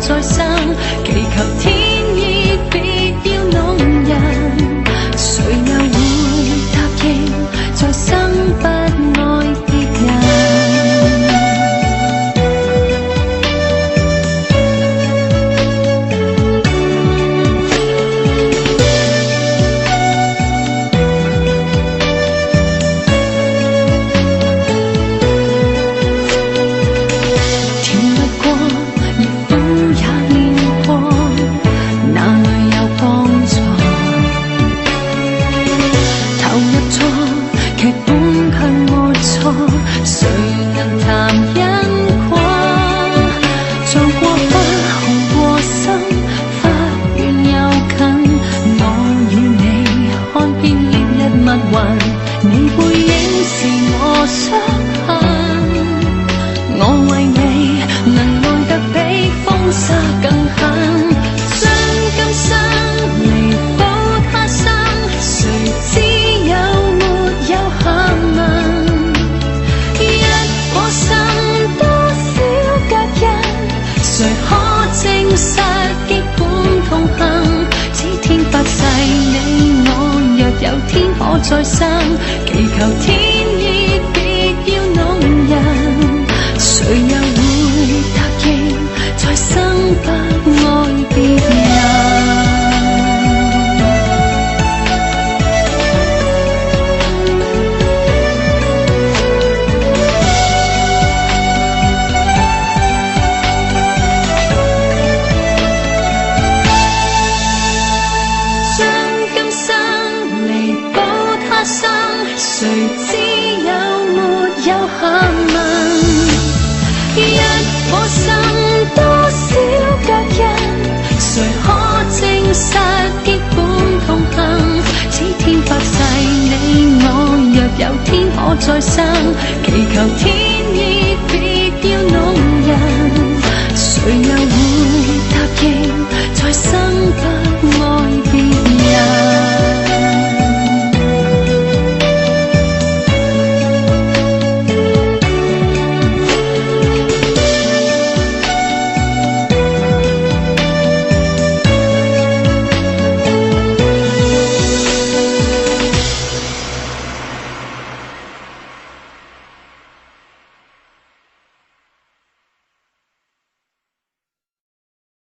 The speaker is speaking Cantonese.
再生，祈求天意別要弄人，誰又會答應再生不愛別人？誰能談因果？做過花，紅過心，發遠又近。我與你看遍烈日密雲，你背影是我傷痕。我為你能愛得比風沙更狠，將今生彌補他生，誰知有沒有下文？誰可證實結伴同行？此天發誓你我若有天可再生，祈求天意別要弄人，誰又會答應再生不愛別人？誰知有沒有下文？一顆心多少腳印，誰可證實結伴同行？此天發誓你我若有天可再生，祈求天